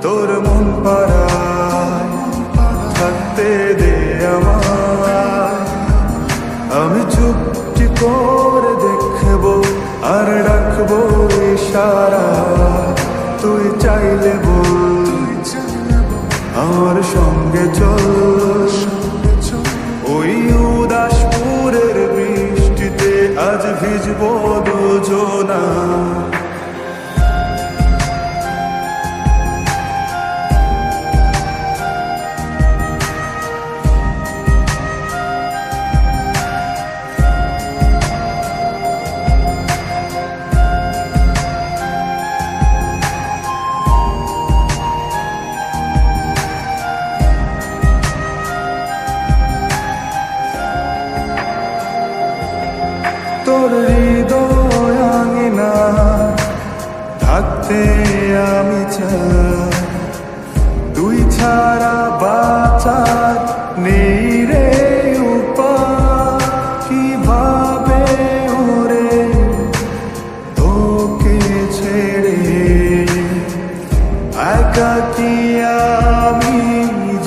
তোর মন পাড়ায় থাকতে দে আমায়, আমি চুপটি করে দেখবো আর ডাকবো ইশারা। তুই চাইলে বল আমার সঙ্গে চল, ওই উদাসপুরের বৃষ্টিতে আজ ভিজবো দুজনা। তোর হৃদয় আঙিনা থাকতে আমি চাই, তুই ছাড়া বাঁচার নেই রে উপায়। কিভাবে ওরে তোকে ছেড়ে একাকী আমি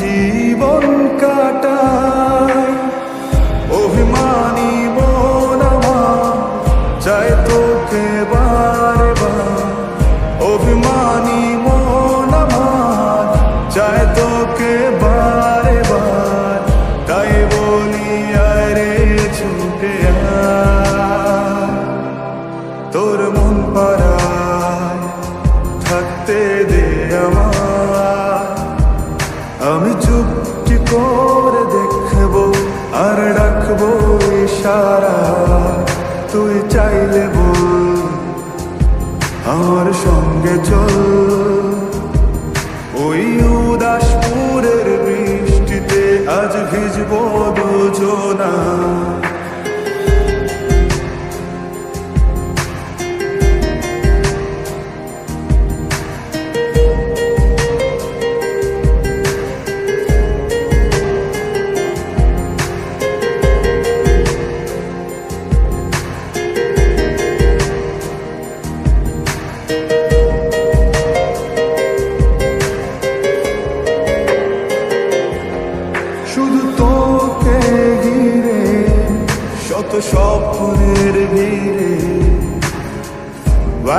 জীবন কাটাই। অভিমানী চাই তোকে বারে বার, অভিমানী মন আমার চাই তোকে বারে বার। তাই বলি আরে ছুটে আয়, তোর মন পাড়ায় থাকতে দে আমায়, আমি চুপটি করে দেখবো আর ডাকবো ইশারা। তুই চাইলে বল আমার সঙ্গে চল, ওই উদাসপুরের বৃষ্টিতে আজ ভিজবো দুজনা। শুধু তোকে ঘিরে শত স্বপ্নের ভিড়ে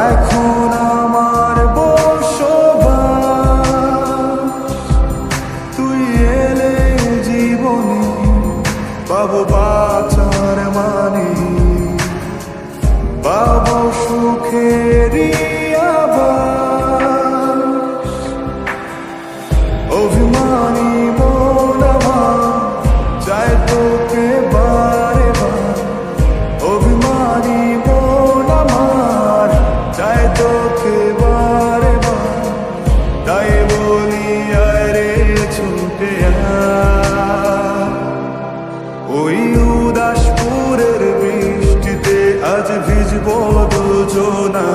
এখন আমার বসবাস। তুই এলে জীবনে পাবো বাঁচার মানে, পাবো সুখেরই আভাস। অভিমানী চাই তোকে বারে বার, অভিমানী মন আমার চাই তোকে বারে বার। তাই বলি আরে ছুটে আয়, ওই উদাসপুরের বৃষ্টিতে আজ ভিজবো দুজনা।